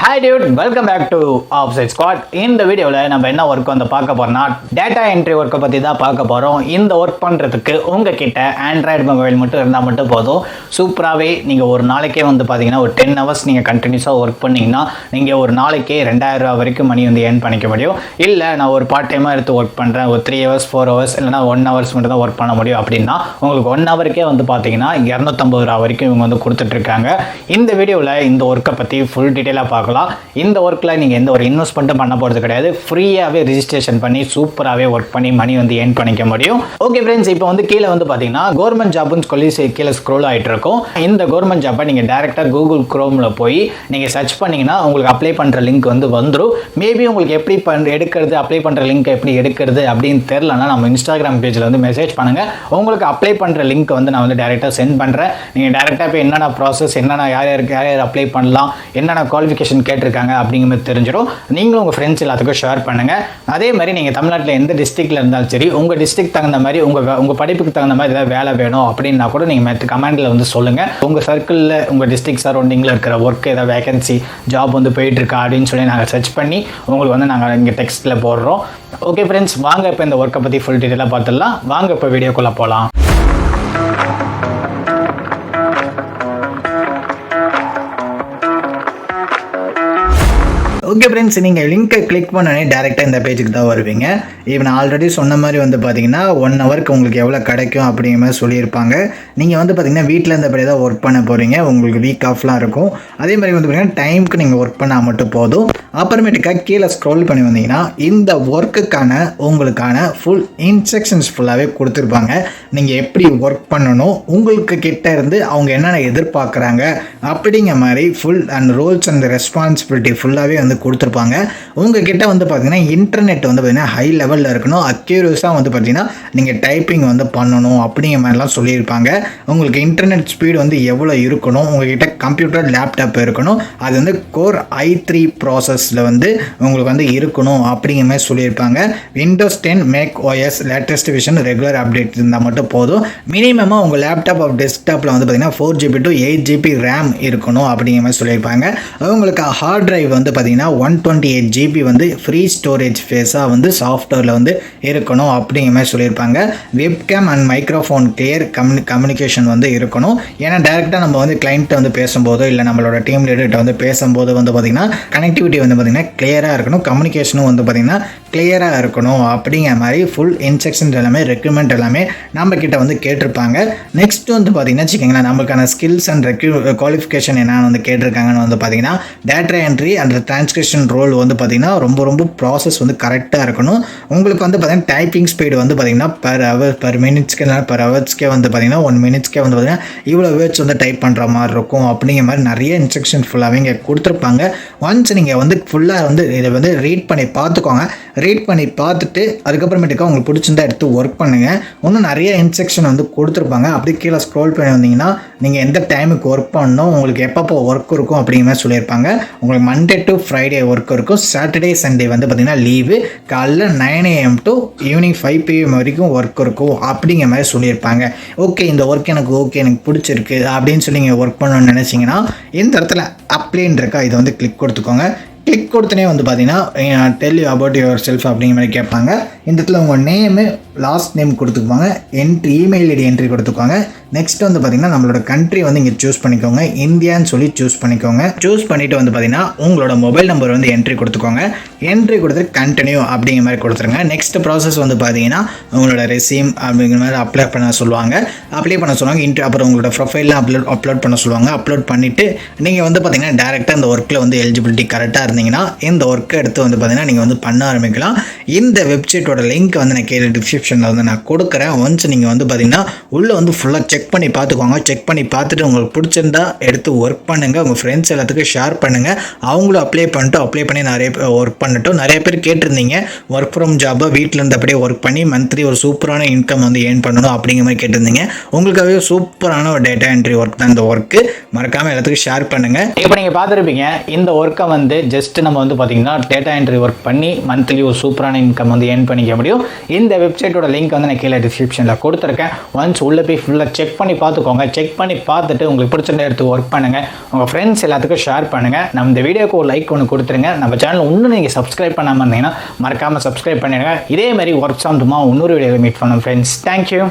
Hi dude, welcome back to Offside Squad. இந்த வீடியோவில் நம்ம என்ன ஒர்க் வந்து பார்க்க போறோம்னா டேட்டா என்ட்ரி ஒர்க்கை பற்றி தான் பார்க்க போகிறோம். இந்த ஒர்க் பண்ணுறதுக்கு உங்ககிட்ட ஆண்ட்ராய்டு மொபைல் மட்டும் இருந்தால் மட்டும் போதும். சூப்பராகவே நீங்கள் ஒரு நாளைக்கே வந்து பார்த்தீங்கன்னா ஒரு 10 hours நீங்கள் கண்டினியூஸாக ஒர்க் பண்ணிங்கன்னா நீங்கள் ஒரு நாளைக்கே 2000 ரூபா வரைக்கும் மணி வந்து ஏர்ன் பண்ணிக்க முடியும். இல்லை நான் ஒரு பார்ட் டைமாக எடுத்து ஒர்க் பண்ணுறேன், ஒரு 3 hours 4 hours இல்லைனா 1 hours மட்டும் தான் ஒர்க் பண்ண முடியும் அப்படின்னா உங்களுக்கு 1 hourக்கே வந்து பார்த்தீங்கன்னா 250 ரூபா வரைக்கும் இவங்க வந்து கொடுத்துட்ருக்காங்க. இந்த வீடியோவில் இந்த ஒர்க்கை பற்றி ஃபுல் டீட்டெயிலாக பார்க்கலாம். இந்த ஒர்க்கில் நீங்கள் எந்த ஒரு இன்வெஸ்ட்மெண்ட்டும் பண்ண போகிறது கிடையாது. ஃப்ரீயாகவே ரிஜிஸ்ட்ரேஷன் பண்ணி சூப்பராகவே ஒர்க் பண்ணி மணி வந்து ஏர்ன் பண்ணிக்க முடியும். ஓகே ஃப்ரெண்ட்ஸ், இப்போ வந்து கீழே வந்து பார்த்தீங்கன்னா கவர்மெண்ட் ஜாப்னு சொல்லி கீழே ஸ்க்ரோல் ஆகிட்டு இருக்கும். இந்த கவர்மெண்ட் ஜாப்பை நீங்கள் டேரெக்டாக கூகுள் குரோமில் போய் நீங்கள் சர்ச் பண்ணிங்கன்னா உங்களுக்கு அப்ளை பண்ணுற லிங்க் வந்து வந்துடும். மேபி உங்களுக்கு எப்படி எடுக்கிறது, அப்ளை பண்ணுற லிங்க் எப்படி எடுக்கிறது அப்படின்னு தெரிலனா நம்ம இன்ஸ்டாகிராம் பேஜில் வந்து மெசேஜ் பண்ணுங்கள். உங்களுக்கு அப்ளை பண்ணுற லிங்க் வந்து நான் வந்து டேரெக்டாக சென்ட் பண்ணுறேன். நீங்கள் டேரெக்டாக போய் என்னென்ன ப்ராசஸ், என்னென்ன யார் யார் அப்ளை பண்ணலாம், என்னென்ன குவாலிஃபிகேஷன் கேட்டிருக்காங்க அப்படிங்கிற மாதிரி தெரிஞ்சிடும். நீங்களும் உங்கள் ஃப்ரெண்ட்ஸ் எல்லாத்துக்கும் ஷேர் பண்ணுங்கள். அதே மாதிரி நீங்கள் தமிழ்நாட்டில் எந்த டிஸ்ட்ரிக்டில் இருந்தாலும் சரி, உங்கள் டிஸ்ட்ரிக்ட் தகுந்த மாதிரி உங்கள் படிப்புக்கு தகுந்த மாதிரி ஏதாவது வேலை வேணும் அப்படின்னா கூட நீங்கள் கமெண்டில் வந்து சொல்லுங்கள். உங்கள் சர்க்கிளில் உங்கள் டிஸ்ட்ரிக்ட் சரௌண்டிங்கில் இருக்கிற ஒர்க் ஏதாவது வேகன்சி ஜாப் வந்து போயிட்டுருக்கா அப்படின்னு சொல்லி நாங்கள் சர்ச் பண்ணி உங்களுக்கு வந்து நாங்கள் இங்கே டெக்ஸ்ட்டில் போடுறோம். ஓகே ஃப்ரெண்ட்ஸ், வாங்க இப்போ இந்த ஒர்க்கை பற்றி ஃபுல் டீட்டெயிலாக பார்த்துடலாம். வாங்க இப்போ வீடியோக்குள்ளே போகலாம். ஓகே ஃப்ரெண்ட்ஸ், நீங்கள் லிங்க்கை கிளிக் பண்ணோன்னே டேரெக்டாக இந்த பேஜுக்கு தான் வருவீங்க. இப்போ நான் ஆல்ரெடி சொன்ன மாதிரி வந்து பார்த்தீங்கன்னா 1 hourக்கு உங்களுக்கு எவ்வளோ கிடைக்கும் அப்படிங்கிற மாதிரி சொல்லியிருப்பாங்க. நீங்கள் வந்து பார்த்தீங்கன்னா வீட்டில் இருந்தபடி தான் ஒர்க் பண்ண போகிறீங்க. உங்களுக்கு வீக் ஆஃப்லாம் இருக்கும். அதே மாதிரி வந்து பார்த்தீங்கன்னா டைமுக்கு நீங்கள் ஒர்க் பண்ணால் மட்டும் போதும். அப்புறமேட்டுக்காக கீழே ஸ்க்ரோல் பண்ணி வந்தீங்கன்னா இந்த ஒர்க்குக்கான உங்களுக்கான ஃபுல் இன்ஸ்ட்ரக்ஷன்ஸ் ஃபுல்லாகவே கொடுத்துருப்பாங்க. நீங்கள் எப்படி ஒர்க் பண்ணணும், உங்களுக்கு கிட்ட இருந்து அவங்க என்னென்ன எதிர்பார்க்குறாங்க அப்படிங்கிற மாதிரி full and roles and responsibility ஃபுல்லாகவே வந்து கொடுத்துருப்பாங்க. உங்ககிட்ட வந்து பார்த்தீங்கன்னா இன்டர்நெட் வந்து பார்த்தீங்கன்னா ஹை லெவலில் இருக்கணும். அக்யூரஸாக வந்து பார்த்தீங்கன்னா நீங்கள் டைப்பிங் வந்து பண்ணணும் அப்படிங்கிற மாதிரிலாம் சொல்லியிருப்பாங்க. உங்களுக்கு இன்டர்நெட் ஸ்பீடு வந்து எவ்வளோ இருக்கணும், உங்ககிட்ட கம்ப்யூட்டர் லேப்டாப் இருக்கணும், அது வந்து கோர் i3 ப்ராசஸில் வந்து உங்களுக்கு வந்து இருக்கணும் அப்படிங்கிற மாதிரி சொல்லியிருப்பாங்க. Windows 10 Mac OS latest version regular update இருந்தால் மட்டும் போதும். மினிமமாக உங்கள் லேப்டாப் ஆஃப் டெஸ்க்டாப்பில் வந்து பார்த்தீங்கன்னா 4GB to 8GB ரேம் இருக்கணும் அப்படிங்கிற மாதிரி சொல்லியிருப்பாங்க. உங்களுக்கு ஹார்ட் டிரைவ் வந்து பார்த்தீங்கன்னா 128GB வந்து ஃப்ரீ ஸ்டோரேஜ் ஃபேஸாக வந்து சாஃப்ட்வேரில் வந்து இருக்கணும் அப்படிங்கிற மாதிரி சொல்லியிருப்பாங்க. Webcam and microphone clear communication வந்து இருக்கணும். ஏன்னா டேரெக்டாக நம்ம வந்து கிளைண்ட்டை வந்து பேசும்போதோ இல்லை நம்மளோட டீம் லீடர்கிட்ட வந்து பேசும்போது வந்து பார்த்திங்கன்னா கனெக்டிவிட்டி வந்து பார்த்திங்கன்னா கிளியராக இருக்கணும், கம்யூனிகேஷனும் வந்து பார்த்திங்கன்னா கிளியராக இருக்கணும் அப்படிங்கிற மாதிரி ஃபுல் இன்ஸ்ட்ரக்ஷன்ஸ் எல்லாமே ரெக்யூர்மெண்ட் எல்லாமே நம்ம கிட்ட வந்து கேட்டிருப்பாங்க. நெக்ஸ்ட் வந்து பார்த்திங்கன்னா வச்சுக்கோங்களேன், நம்மளுக்கான ஸ்கில்ஸ் அண்ட் குவாலிஃபிகேஷன் என்னென்னு வந்து கேட்டிருக்காங்கன்னு வந்து பார்த்திங்கன்னா data entry and transcription role வந்து பார்த்திங்கன்னா ரொம்ப ப்ராசஸ் வந்து கரெக்டாக இருக்கணும். உங்களுக்கு வந்து பார்த்திங்கன்னா டைப்பிங் ஸ்பீடு வந்து பார்த்திங்கன்னா per மினிட்ஸ்க்கு இல்லை per ஹவர்ஸ்க்கே வந்து பார்த்திங்கன்னா 1 minutesக்கே வந்து பார்த்திங்கன்னா இவ்வளோ வேர்ட்ஸ் வந்து டைப் பண்ணுற மாதிரி இருக்கும் அப்படிங்கிற மாதிரி நிறைய இன்ஸ்ட்ரக்ஷன் ஃபுல்லாகவே இங்கே கொடுத்துருப்பாங்க. ஒன்ஸ் நீங்கள் வந்து ஃபுல்லாக வந்து இதை வந்து ரீட் பண்ணி பார்த்துக்கோங்க. ரீட் பண்ணி பார்த்துட்டு அதுக்கப்புறமேட்டுக்கா உங்களுக்கு பிடிச்சிருந்தா எடுத்து ஒர்க் பண்ணுங்கள். இன்னும் நிறைய இன்ஸ்ட்ரக்ஷன் வந்து கொடுத்துருப்பாங்க. அப்படி கீழே ஸ்க்ரோல் பண்ணி வந்தீங்கன்னா நீங்கள் எந்த டைமுக்கு ஒர்க் பண்ணணும், உங்களுக்கு எப்பப்போ ஒர்க் இருக்கும் அப்படிங்கிற மாதிரி சொல்லியிருப்பாங்க. உங்களுக்கு மண்டே டு ஃப்ரைடே ஒர்க் இருக்கும். சாட்டர்டே சண்டே வந்து பார்த்திங்கன்னா லீவு. காலைல 9 AM to ஈவினிங் 5 PM வரைக்கும் ஒர்க் இருக்கும் அப்படிங்கிற மாதிரி சொல்லியிருப்பாங்க. ஓகே, இந்த ஒர்க் எனக்கு பிடிச்சிருக்கு அப்படின்னு சொல்லி நீங்கள் ஒர்க் பண்ணணும்னு நினச்சிங்கன்னா இந்த இடத்துல அப்ளைன்னு இருக்கா, இதை வந்து கிளிக் கொடுத்துக்கோங்க. கிளிக் கொடுத்தனே வந்து பார்த்தீங்கன்னா டெல் யூ அபவுட் யுவர் செல்ஃப் அப்படிங்கிற மாதிரி கேட்பாங்க. இந்த இடத்துல உங்கள் நேமு லாஸ்ட் நேம் கொடுத்துக்குவாங்க, இமெயில் ஐடி என்ட்ரி கொடுத்துக்கோங்க. நெக்ஸ்ட் வந்து பார்த்திங்கன்னா நம்மளோட கண்ட்ரி வந்து இங்கே சூஸ் பண்ணிக்கோங்க, இந்தியான்னு சொல்லி சூஸ் பண்ணிக்கோங்க. சூஸ் பண்ணிவிட்டு வந்து பார்த்திங்கன்னா உங்களோட மொபைல் நம்பர் வந்து என்ட்ரி கொடுத்துக்கோங்க. என்ட்ரி கொடுத்துட்டு கண்டினியூ அப்படிங்கிற மாதிரி கொடுத்துருங்க. நெக்ஸ்ட் ப்ராசஸ் வந்து பார்த்திங்கன்னா உங்களோட ரெஸ்யூம் அப்படிங்கிற மாதிரி அப்ளை பண்ண சொல்லுவாங்க. அப்புறம் உங்களோட ப்ரொஃபைல்லாம் அப்லோட் பண்ண சொல்லுவாங்க. அப்லோட் பண்ணிவிட்டு நீங்கள் வந்து பார்த்திங்கன்னா டேரெக்டாக இந்த ஒர்க்கில் வந்து எலிஜிபிலிட்டி கரெக்டாக இருந்தீங்கன்னா இந்த ஒர்க்கை எடுத்து வந்து பார்த்திங்கன்னா நீங்கள் வந்து பண்ண ஆரம்பிக்கலாம். இந்த வெப்சைட்டோட லிங்க் வந்து நான் கீழே டிஸ்கிரிப்ஷனில் வந்து நான் கொடுக்குறேன். ஒன்ஸ் நீங்கள் வந்து பார்த்திங்கன்னா உள்ளே வந்து ஃபுல்லாக செக் பண்ணி பார்த்துக்கோங்க. செக் பண்ணி பார்த்துட்டு உங்களுக்கு பிடிச்சிருந்தா எடுத்து ஒர்க் பண்ணுங்கள். உங்கள் ஃப்ரெண்ட்ஸ் எல்லாத்துக்கும் ஷேர் பண்ணுங்கள். அவங்களும் அப்ளை பண்ணி நிறைய ஒர்க் பண்ணட்டும். நிறைய பேர் கேட்டிருந்தீங்க ஒர்க் ஃப்ரம் ஜாபாக வீட்டில் இருந்து அப்படியே ஒர்க் பண்ணி மந்த்லி ஒரு சூப்பரான இன்கம் வந்து ஏர்ன் பண்ணணும் அப்படிங்கிற மாதிரி கேட்டிருந்தீங்க. உங்களுக்காகவே சூப்பரான ஒரு டேட்டா என்ட்ரி ஒர்க் தான் இந்த ஒர்க்கு. மறக்காமல் எல்லாத்துக்கும் ஷேர் பண்ணுங்கள். இப்போ நீங்கள் பார்த்துருப்பீங்க இந்த ஒர்க்கை வந்து ஜஸ்ட் நம்ம வந்து பார்த்திங்கன்னா டேட்டா என்ட்ரி ஒர்க் பண்ணி மந்த்லி ஒரு சூப்பரான இன்கம் வந்து ஏர்ன் பண்ணிக்க முடியும். இந்த வெப்சைட் வெப்சைட்டோட லிங்க் வந்து நான் கீழே டிஸ்கிரிப்ஷனில் கொடுத்துருக்கேன். ஒன்ஸ் உள்ளே போய் ஃபுல்லாக செக் பண்ணி பார்த்துக்கோங்க. செக் பண்ணி பார்த்துட்டு உங்களுக்கு பிடிச்சிருந்த எடுத்து ஒர்க் பண்ணுங்கள். உங்கள் ஃப்ரெண்ட்ஸ் எல்லாத்துக்கும் ஷேர் பண்ணுங்கள். நம்ம இந்த வீடியோக்கு ஒரு லைக் ஒன்று கொடுத்துருங்க. நம்ம சேனல் இன்னும் நீங்கள் சப்ஸ்கிரைப் பண்ணாமல் இருந்தீங்கன்னா மறக்காமல் சப்ஸ்கிரைப் பண்ணிடுங்க. இதே மாதிரி ஒர்க் சார்ந்துமா இன்னொரு வீடியோவில் மீட் பண்ணோம் ஃப்ரெண்ட்ஸ். தேங்க்யூ.